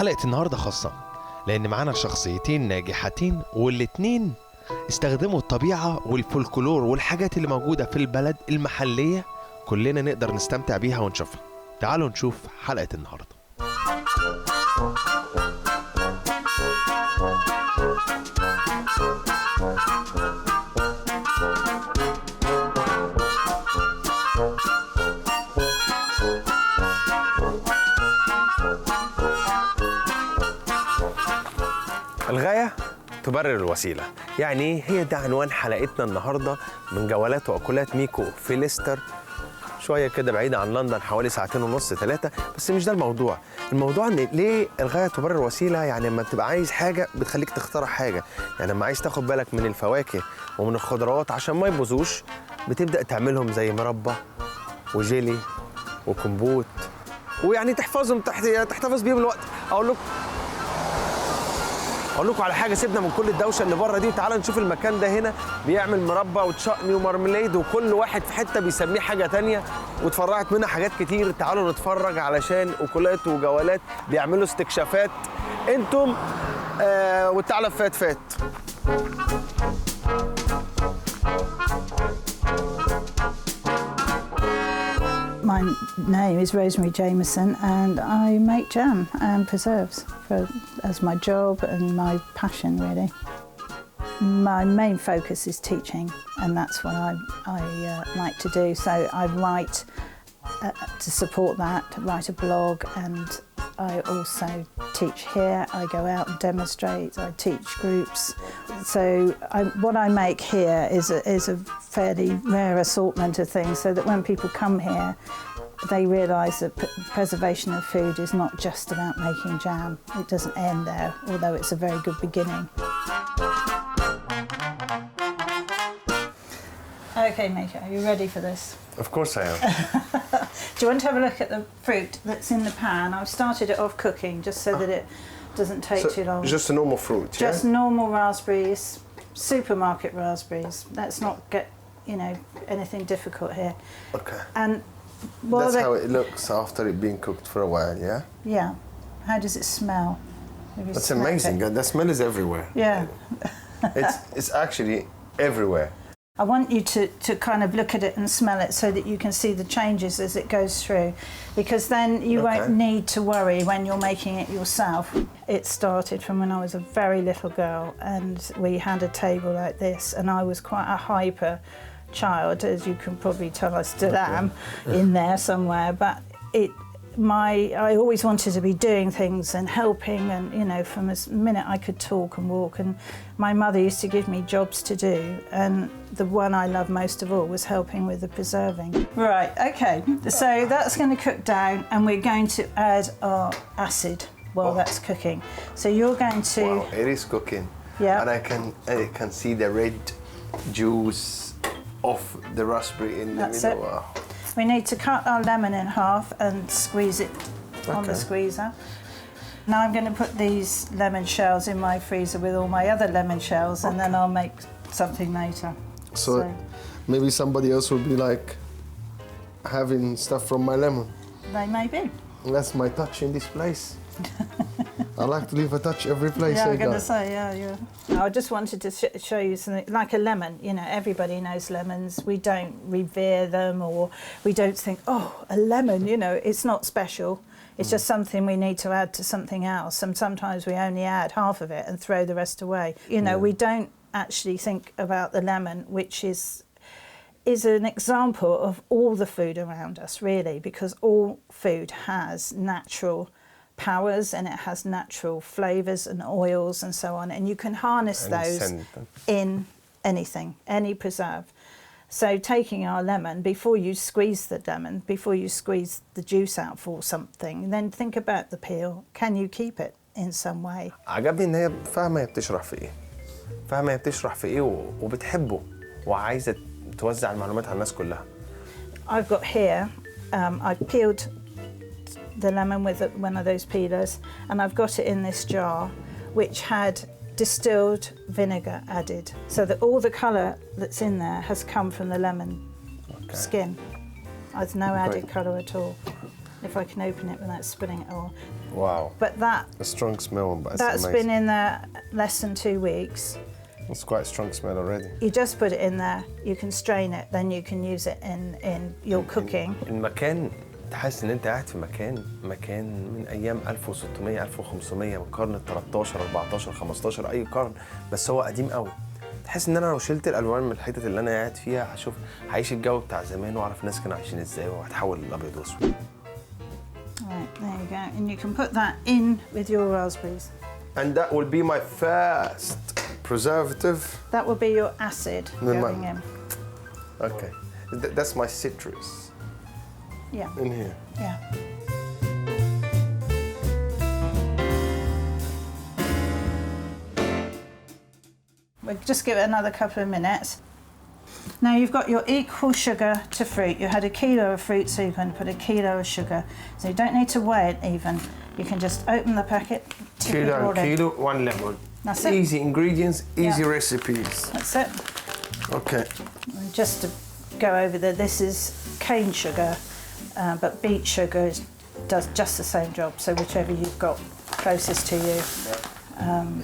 حلقة النهاردة خاصة لأن معانا شخصيتين ناجحتين والاتنين استخدموا الطبيعة والفولكلور والحاجات اللي موجودة في البلد المحلية كلنا نقدر نستمتع بيها ونشوفها. تعالوا نشوف حلقة النهاردة. الغاية تبرر الوسيلة، يعني هي ده عنوان حلقتنا النهاردة من جولات وأكلات ميكو في ليستر، شوية كده بعيدة عن لندن، حوالي 2.5 3. بس مش ده الموضوع. الموضوع ان ليه الغاية تبرر الوسيلة؟ يعني لما بتبقى عايز حاجة بتخليك تخترع حاجة. يعني لما عايز تاخد بالك من الفواكه ومن الخضروات عشان ما يبوظوش بتبدأ تعملهم زي مربى وجيلي وكمبوت، ويعني تحفظهم تحتفظ بيهم الوقت. اقول لكم على حاجه، سيبنا من كل الدوشه اللي بره دي وتعالى نشوف المكان ده. هنا بيعمل مربى وتشقني ومارميليد وكل واحد في حته بيسميه حاجه تانية واتفرعت منها حاجات كتير. تعالوا نتفرج علشان أكلات وجولات بيعملوا استكشافات انتم والثعلب فات. My name is Rosemary Jameson and I make jam and preserves as my job and my passion, really. My main focus is teaching and that's what I like to do. So I write to support that, write a blog, and I also teach here. I go out and demonstrate, I teach groups. So what I make here is a fairly rare assortment of things so that when people come here they realise that preservation of food is not just about making jam. It doesn't end there, although it's a very good beginning. Okay, Miko, are you ready for this? Of course I am. Do you want to have a look at the fruit that's in the pan? I've started it off cooking just so that it doesn't take too long. Just a normal fruit, yeah? Just normal raspberries, supermarket raspberries. Let's not get, anything difficult here. Okay. And that's how it looks after it being cooked for a while, yeah? Yeah. How does it smell? That's amazing. The smell is everywhere. Yeah. It's actually everywhere. I want you to kind of look at it and smell it so that you can see the changes as it goes through, because then you won't need to worry when you're making it yourself. It started from when I was a very little girl and we had a table like this and I was quite a hyper child, as you can probably tell I still am in there somewhere, but I always wanted to be doing things and helping, and from the minute I could talk and walk, and my mother used to give me jobs to do, and the one I loved most of all was helping with the preserving. Right, okay, so that's going to cook down and we're going to add our acid while that's cooking. So you're going to... Wow, it is cooking. Yeah. And I can see the red juice of the raspberry in the middle. Wow. We need to cut our lemon in half and squeeze it on the squeezer. Now I'm going to put these lemon shells in my freezer with all my other lemon shells, and then I'll make something later. So maybe somebody else will be like having stuff from my lemon. They may be. That's my touch in this place. I like to leave a touch every place I go. Yeah, I'm going to say, yeah. I just wanted to show you something, like a lemon. Everybody knows lemons. We don't revere them, or we don't think, oh, a lemon, it's not special. It's just something we need to add to something else. And sometimes we only add half of it and throw the rest away. We don't actually think about the lemon, which is an example of all the food around us, really, because all food has natural powers and it has natural flavours and oils and so on, and you can harness those in anything, any preserve. So taking our lemon, before you squeeze the juice out for something, then think about the peel. Can you keep it in some way? عجبني ان هي فاهمه هي بتشرح في ايه وبتحبه وعايزه توزع المعلومات على الناس كلها. I've got here, I've peeled the lemon with one of those peelers, and I've got it in this jar which had distilled vinegar added, so that all the colour that's in there has come from the lemon skin. There's no added colour at all. If I can open it without spilling it all. Wow. But that A strong smell, but that's amazing. been in there less than 2 weeks. It's quite a strong smell already. You just put it in there, you can strain it, then you can use it in your cooking. المكان تحس ان انت قاعد في مكان من ايام 1600 1500 من القرن ال 13 14 15 اي قرن، بس هو قديم قوي. تحس ان انا لو شلت الالوان من الحتت اللي انا قاعد فيها هشوف هعيش الجو بتاع زمان واعرف الناس كانوا عايشين ازاي وهتحول للابيض واسود. Right, there you go. And you can put that in with your raspberries. And that will be my first preservative. That will be your acid going in. Okay. That's my citrus Yeah, in here. yeah. We'll just give it another couple of minutes. Now you've got your equal sugar to fruit. You had a kilo of fruit, so you're going to put a kilo of sugar. So you don't need to weigh it even. You can just open the packet, tip it all in. Kilo, 1 lemon. That's it. Easy ingredients, easy Yeah. recipes. That's it. Okay. And just to go over there, this is cane sugar, but beet sugar does just the same job. So whichever you've got closest to you.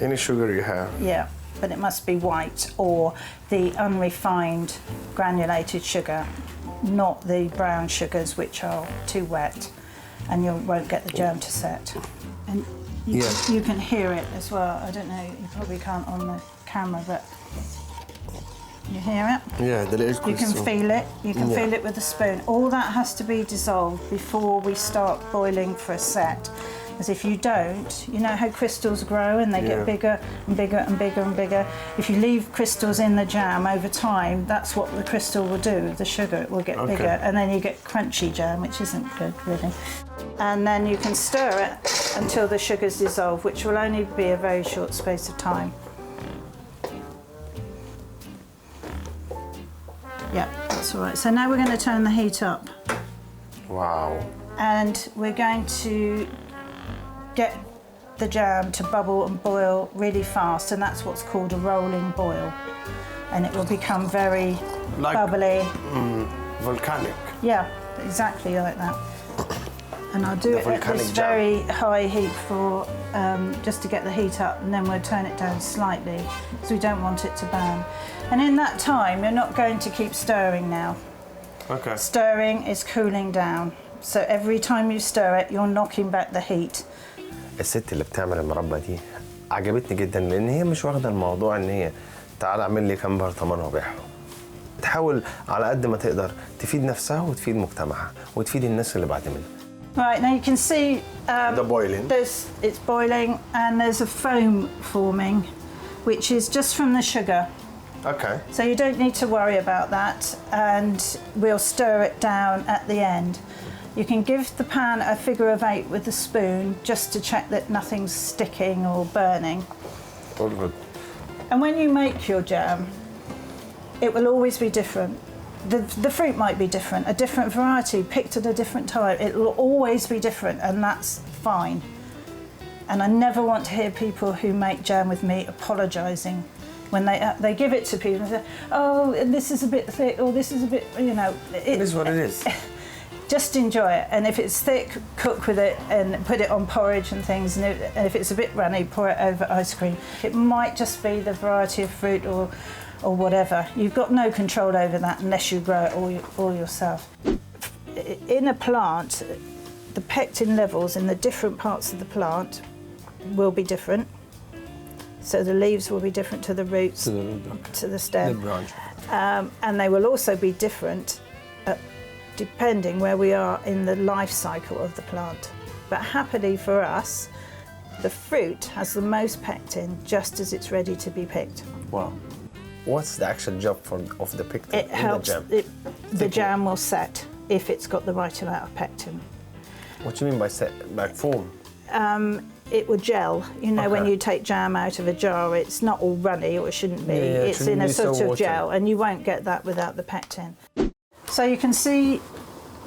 Any sugar you have. Yeah, but it must be white or the unrefined granulated sugar, not the brown sugars which are too wet, and you won't get the germ to set. And you can hear it as well. I don't know, you probably can't on the camera, but you hear it? Yeah, the little You can crystal. feel it. You can Yeah. feel it with a spoon. All that has to be dissolved before we start boiling for a set. Because if you don't, you know how crystals grow and they Yeah. get bigger and bigger and bigger and bigger. If you leave crystals in the jam over time, that's what the crystal will do. The sugar it will get Okay. bigger, and then you get crunchy jam, which isn't good really. And then you can stir it until the sugar's dissolved, which will only be a very short space of time. Yeah, that's all right. So now we're going to turn the heat up, Wow. and we're going to get the jam to bubble and boil really fast, and that's what's called a rolling boil. And it will become very Like- bubbly. Volcanic. Yeah, exactly like that. And I'll do The it at volcanic this jam. very high heat for just to get the heat up, and then we'll turn it down slightly because we don't want it to burn. And in that time, you're not going to keep stirring now. Okay. Stirring is cooling down. So every time you stir it, you're knocking back the heat. الست اللي بتعمل المربى دي عجبتني جدا لان هي مش واخده الموضوع ان هي تعال اعمل لي كام برطمان وبيعهم. بتحاول على قد ما تقدر تفيد نفسها وتفيد مجتمعها وتفيد الناس اللي بعد منها. Right, now you can see The boiling. it's boiling and there's a foam forming, which is just from the sugar. Okay. So you don't need to worry about that, and we'll stir it down at the end. You can give the pan a figure of 8 with a spoon just to check that nothing's sticking or burning. All good. And when you make your jam, it will always be different. The fruit might be different, a different variety picked at a different time. It will always be different, and that's fine. And I never want to hear people who make jam with me apologising when they give it to people and say, oh, this is a bit thick, or this is a bit, you know. It is what it is. Just enjoy it, and if it's thick, cook with it and put it on porridge and things, and if it's a bit runny, pour it over ice cream. It might just be the variety of fruit or whatever. You've got no control over that unless you grow it all yourself. In a plant, the pectin levels in the different parts of the plant will be different. So the leaves will be different to the roots, to the stem. The branch. And they will also be different depending where we are in the life cycle of the plant. But happily for us, the fruit has the most pectin just as it's ready to be picked. Wow. What's the actual job of the pectin It in helps, the jam? the jam will set if it's got the right amount of pectin. What do you mean by set? Like foam? It will gel. You know, when Okay. you take jam out of a jar, it's not all runny, or it shouldn't be. Yeah, it It's shouldn't in a be so sort of watery. gel, and you won't get that without the pectin. So you can see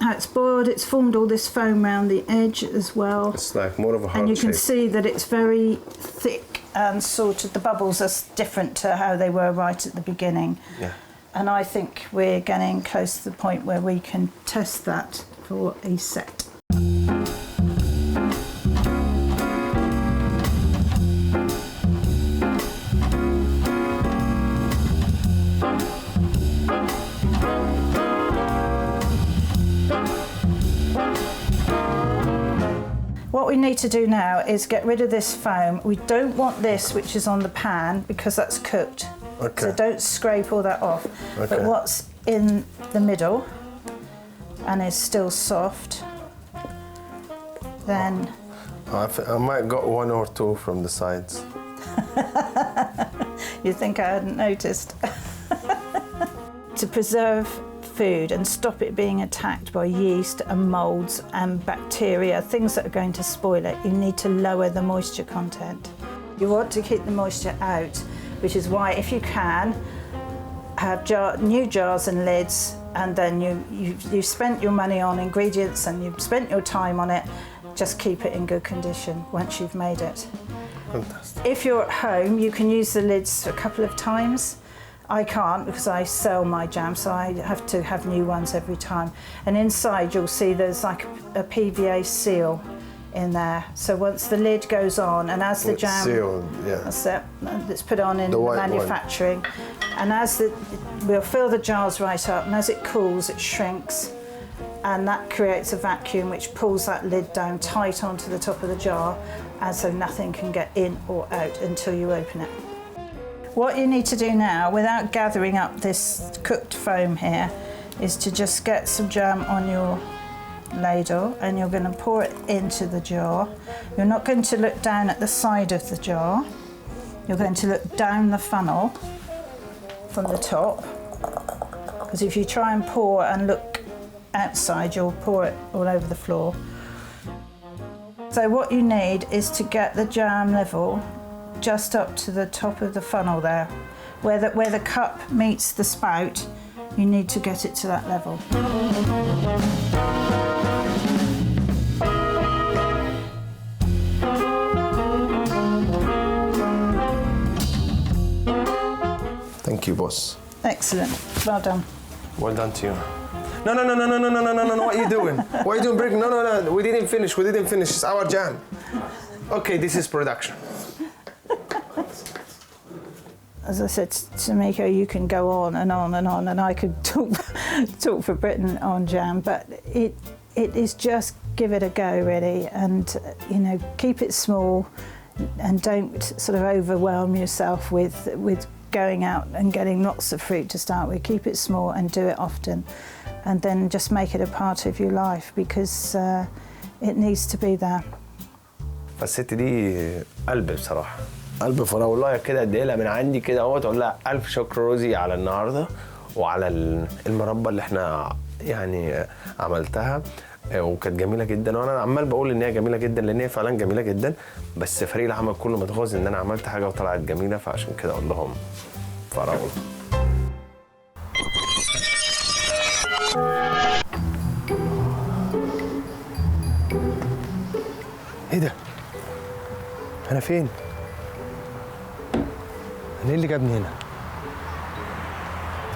how it's boiled. It's formed all this foam around the edge as well. It's like more of a And heart you can shape. see that it's very thick and sort of the bubbles are different to how they were right at the beginning. Yeah. And I think we're getting close to the point where we can test that for a set. we need to do now is get rid of this foam. We don't want this, which is on the pan, because that's cooked. Okay. So don't scrape all that off. Okay. But what's in the middle and is still soft, then... I might got one or two from the sides. You think I hadn't noticed? To preserve food and stop it being attacked by yeast and moulds and bacteria, things that are going to spoil it, you need to lower the moisture content. You want to keep the moisture out, which is why, if you can, have new jars and lids, and then you've spent your money on ingredients and you've spent your time on it, just keep it in good condition once you've made it. Fantastic. If you're at home, you can use the lids a couple of times. I can't, because I sell my jam, so I have to have new ones every time. And inside you'll see there's like a PVA seal in there. So once the lid goes on, and as the jam... Sealed, yeah. That's it. It's put on in The white manufacturing. And as we'll fill the jars right up, and as it cools, it shrinks. And that creates a vacuum which pulls that lid down tight onto the top of the jar, and so nothing can get in or out until you open it. What you need to do now, without gathering up this cooked foam here, is to just get some jam on your ladle, and you're going to pour it into the jar. You're not going to look down at the side of the jar. You're going to look down the funnel from the top, because if you try and pour and look outside, you'll pour it all over the floor. So what you need is to get the jam level just up to the top of the funnel there. Where the cup meets the spout, you need to get it to that level. Thank you, boss. Excellent. Well done. Well done to you. No, what are you doing? What are you doing, Brick? No, we didn't finish. It's our jam. Okay, this is production. As I said to Miko, you can go on and on and on, and I could talk for Britain on jam, but it is just give it a go, really, and keep it small, and don't sort of overwhelm yourself with going out and getting lots of fruit to start with. Keep it small and do it often, and then just make it a part of your life, because it needs to be there. فالست دي قلب بصراحة، قلب فراولة كده اديها لها من عندي كده اهوت، اقول لها الف شكر روزي على النهارده وعلى المربى اللي احنا يعني عملتها، وكانت جميله جدا، وانا عمال بقول ان هي جميله جدا لان هي فعلا جميله جدا، بس فريق العمل كله متغاظ ان انا عملت حاجه وطلعت جميله، فعشان كده اقول لهم فراوله. ايه ده؟ انا فين؟ انا ايه اللي جابني هنا؟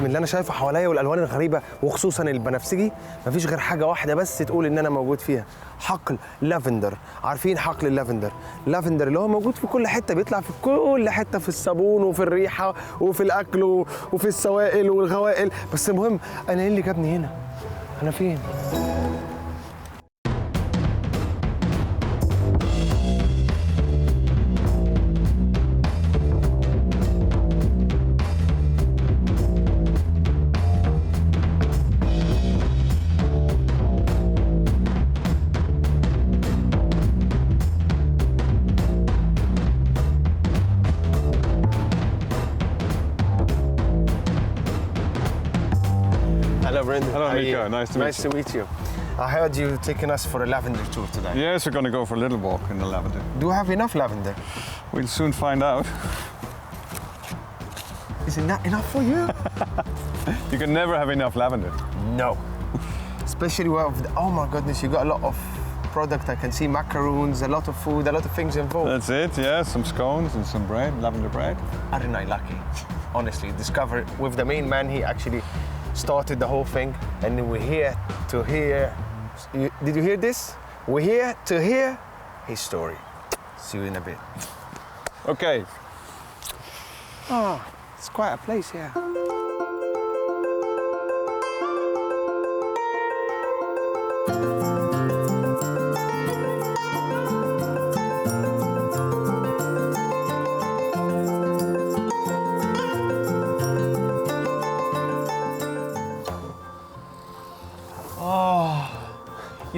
من اللي انا شايفه حواليا والالوان الغريبه وخصوصا البنفسجي، مفيش غير حاجه واحده بس تقول ان انا موجود فيها، حقل لافندر. عارفين حقل اللافندر؟ اللافندر اللي هو موجود في كل حته، بيطلع في كل حته، في الصابون وفي الريحه وفي الاكل وفي السوائل والغوائل، بس المهم انا ايه اللي جابني هنا؟ انا فين؟ Hello, Miko. Nice to meet you. I heard you taking us for a lavender tour today. Yes, we're going to go for a little walk in the lavender. Do we have enough lavender? We'll soon find out. Is it not enough for you? You can never have enough lavender. No. Especially oh my goodness, you got a lot of product. I can see macaroons, a lot of food, a lot of things involved. That's it, yeah. Some scones and some bread, lavender bread. Aren't I lucky? Honestly, discovered with the main man, he actually started the whole thing, and we're here to hear. Did you hear this? We're here to hear his story. See you in a bit. Okay. Oh, it's quite a place here.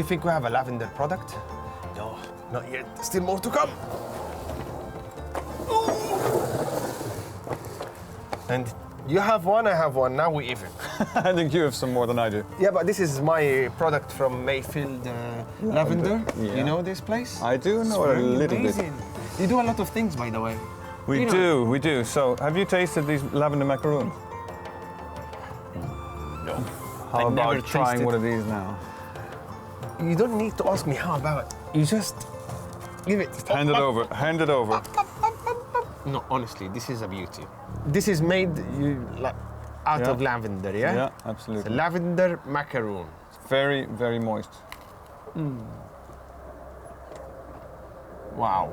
think we have a lavender product? No, not yet. Still more to come. And you have one, I have one. Now we even. I think you have some more than I do. Yeah, but this is my product from Mayfield Lavender. Yeah. You know this place? I do know It's a really little amazing. You do a lot of things, by the way. bit. We You know- do, we do. So, have you tasted these lavender macaroons? No. How I about never trying tasted- one of these now? You don't need to ask me how about. You just give it. Hand it over, hand it over. No, honestly, this is a beauty. This is made out Yeah. of lavender, yeah? Yeah, It's a absolutely. lavender macaroon. Very, very moist. Wow.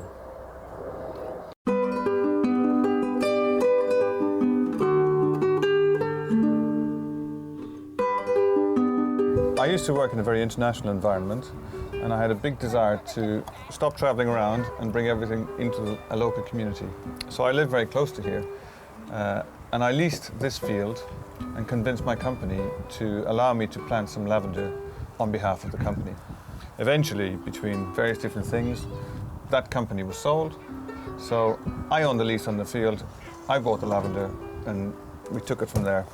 I used to work in a very international environment, and I had a big desire to stop traveling around and bring everything into a local community. So I live very close to here, and I leased this field and convinced my company to allow me to plant some lavender on behalf of the company. Eventually, between various different things, that company was sold. So I owned the lease on the field, I bought the lavender, and we took it from there.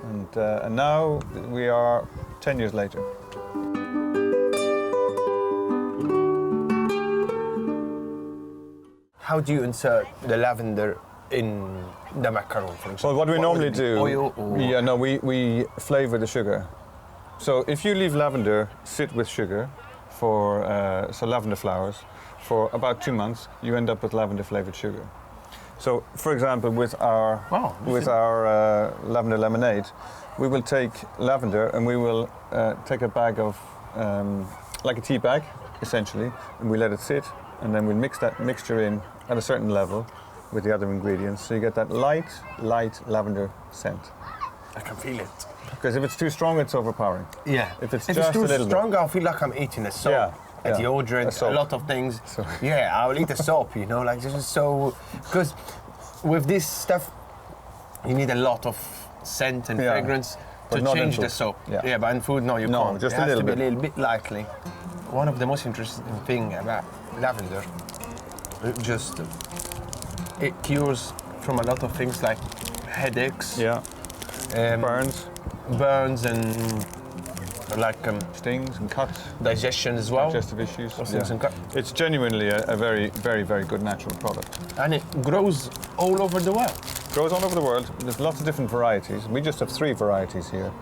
And now we are 10 years later. How do you insert the lavender in the macaron, for example? Well, what we normally would it be? do, Oil or... yeah, no, we flavor the sugar. So if you leave lavender sit with sugar for so lavender flowers for about 2 months, you end up with lavender flavored sugar. So, for example, with our Wow, lavender lemonade, we will take lavender and we will take a bag of like a tea bag, essentially, and we let it sit, and then we mix that mixture in at a certain level with the other ingredients, so you get that light lavender scent. I can feel it. Because if it's too strong, it's overpowering. Yeah. If it's if just it's too a little bit. strong, I'll feel like I'm eating a soap. Yeah, A yeah. deodorant, A a, soap. lot of things. So- Yeah, I'll eat a soap, you know, like this is so... Because with this stuff, you need a lot of scent and Yeah, fragrance but to not in change the food. soap. Yeah. But in food, no, you No, can't. just it a has little to be bit. a little bit lightly. One of the most interesting thing about lavender, it cures from a lot of things like headaches, Yeah, burns, and like stings and cuts, digestion as well. digestive issues. Those things and cut. It's genuinely a very, very, very good natural product. And it grows all over the world. Grows all over the world. There's lots of different varieties. We just have 3 varieties here,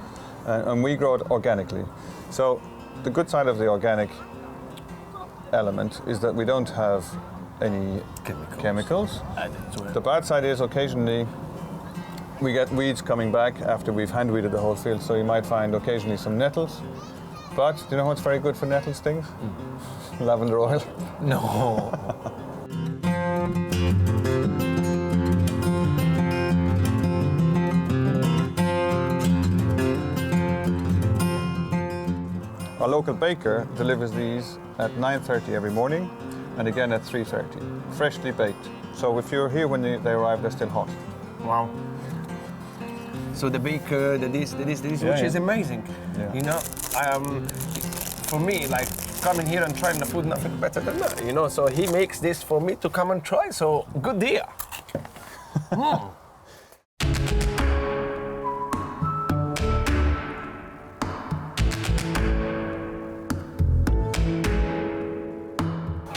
and we grow it organically. So the good side of the organic element is that we don't have any chemicals. Added to it. The bad side is occasionally we get weeds coming back after we've hand weeded the whole field, so you might find occasionally some nettles. But do you know what's very good for nettle stings? Lavender oil. No. Our local baker delivers these at 9:30 every morning and again at 3:30, freshly baked. So if you're here when they arrive, they're still hot. Wow. So the baker, the this, Yeah, which yeah. is amazing. Yeah. You know, for me, like coming here and trying the food, nothing better than that. You know, so he makes this for me to come and try. So good deal.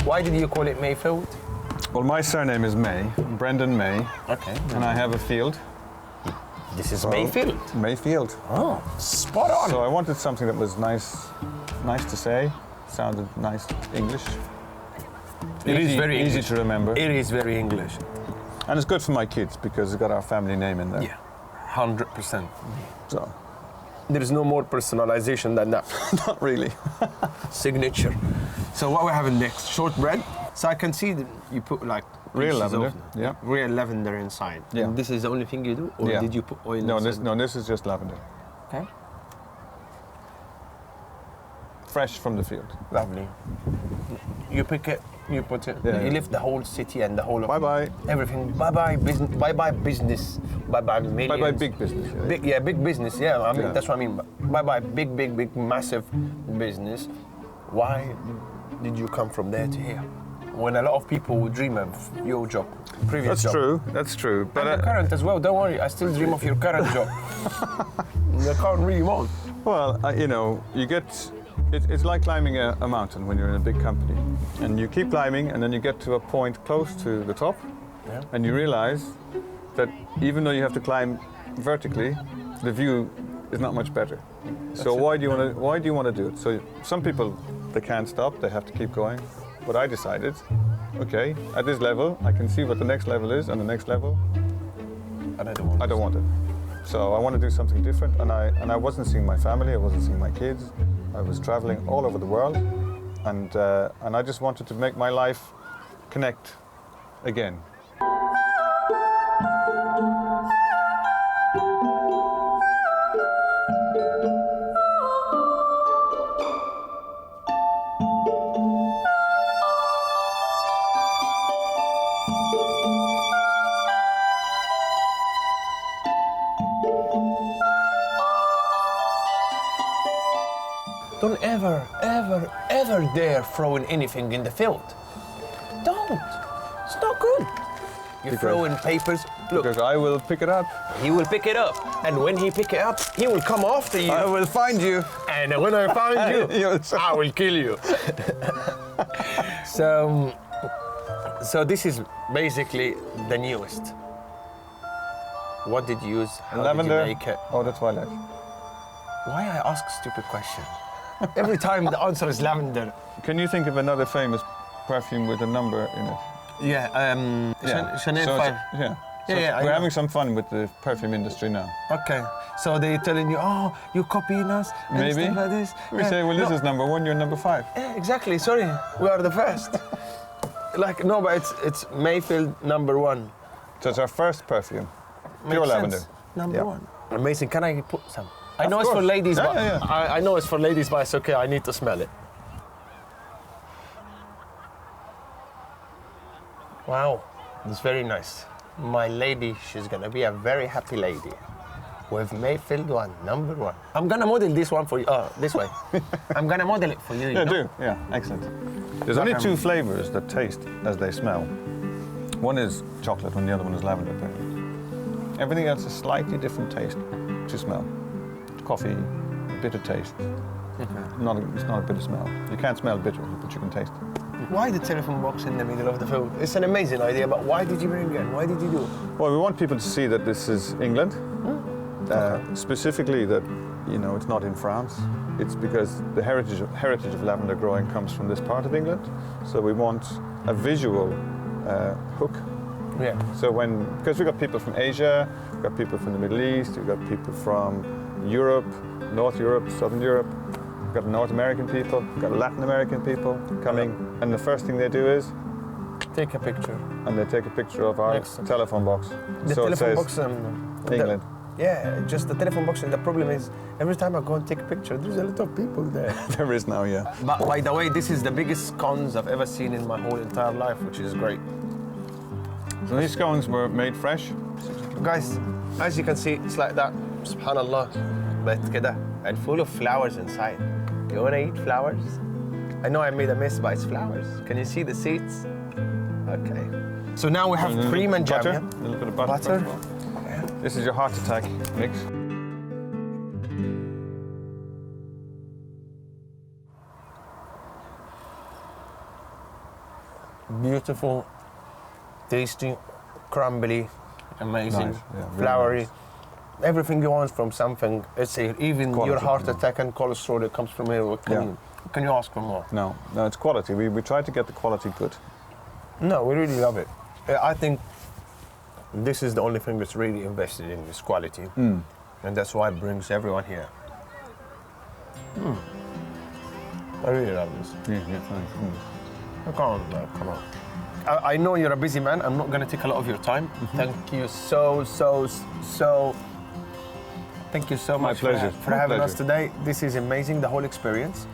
Why did you call it Mayfield? Well, my surname is May, Brendan May, Okay. and I have a field. This is Mayfield. Mayfield. Oh, spot on. So I wanted something that was nice to say, sounded nice English. It is very easy English. to remember, It is very English. and it's good for my kids because it's got our family name in there. Yeah, 100%. So, There is no more personalization than that. not really. Signature. So what we're having next? Shortbread. So I can see that you put like Real pieces lavender, of yeah. real lavender inside. Yeah. And this is the only thing you do, or Yeah. did you put oil? No, inside? this is just lavender, Okay. fresh from the field. Lovely. You pick it, you put it. Yeah, You yeah. lift the whole city and the whole of Bye bye. everything. Bye bye business. Bye bye business. Bye bye millions. Bye bye big business. Big business. Yeah, I mean Yeah. that's what I mean. Bye bye big massive business. why did you come from there to here? When a lot of people would dream of your job, previous That's job. true. That's true. But the current as well. Don't worry, I still dream of your current job. The current really won't. Well, you know, you get. It's like climbing a mountain when you're in a big company, and you keep climbing, and then you get to a point close to the top, and you realize that even though you have to climb vertically, the view is not much better. So why do you want to do it? So some people, they can't stop; they have to keep going. But I decided, okay, at this level, I can see what the next level is, and the next level, And I don't want it. So I want to do something different, and I wasn't seeing my family, I wasn't seeing my kids. I was traveling all over the world, and I just wanted to make my life connect again. Don't ever dare throw in anything in the field. Don't. It's not good. You throw in papers. Look, Because I will pick it up. he will pick it up. And when he pick it up, he will come after you. I will find you. And when I find you, I will kill you. So this is basically the newest. What did you use? How Lavender. did you make it? Oh, that's twilight. Why I ask stupid question? Every time the answer is lavender. Can you think of another famous perfume with a number in it? Yeah, Chanel So 5. Yeah. So Yeah, I we're know. having some fun with the perfume industry now. Okay, so they're telling you, oh, you're copying us and Maybe. stuff like this. We say, well, this no. is number one, you're number 5. Yeah, exactly. Sorry, we are the first. Like no, but it's Mayfield number 1. So it's our first perfume. Makes Pure sense. lavender. Number Yeah. 1. Amazing. Can I put some? I Of know it's for course. ladies, Yeah, but yeah, I know it's for ladies, but it's okay. I need to smell it. Wow, it's very nice. My lady, she's gonna be a very happy lady. With Mayfield 1, number 1. I'm gonna model this one for you. This way. I'm gonna model it for you. You Yeah, know? do. Yeah, excellent. There's only 2 flavors that taste as they smell. One is chocolate and the other one is lavender. Everything else is slightly different taste to smell. Coffee, bitter taste. It's not a bitter smell. You can't smell bitter, but you can taste it. Why the telephone box in the middle of the field? It's an amazing idea, but why did you bring it? Why did you do it? Well, we want people to see that this is England. Specifically that, you know, it's not in France. It's because the heritage of lavender growing comes from this part of England. So we want a visual hook. Yeah. So because we've got people from Asia, we've got people from the Middle East, we've got people from Europe, North Europe, Southern Europe, we've got North American people, we've got Latin American people coming, and the first thing they do is, Take a picture. and they take a picture of our Excellent. telephone box. The So it telephone says box. England. Yeah, just the telephone box. And the problem is, every time I go and take a picture, there's a lot of people there. There is now, yeah. But by the way, this is the biggest scones I've ever seen in my whole entire life, which is great. So these scones were made fresh. Guys, as you can see, it's like that. Subhanallah. But كده, and full of flowers inside. You wanna eat flowers? I know I made a mess, but it's flowers. Can you see the seeds? Okay. So now we have And a little cream and jam. butter, yeah? a little bit of butter. Butter. first of all. This is your heart attack mix. Beautiful, tasty, crumbly, amazing, Nice, yeah, really flowery. nice. Everything you want from something. It's here. Even your Quality, heart yeah. attack and cholesterol that comes from here. Can you ask for more? No, it's quality. We try to get the quality good. No, we really love it. I think this is the only thing that's really invested in this quality. And that's why it brings everyone here. I really love this. Yeah, thanks. Come on. I know you're a busy man. I'm not going to take a lot of your time. Thank you so Thank you so My much pleasure. for My having us pleasure. today. This is amazing, the whole experience.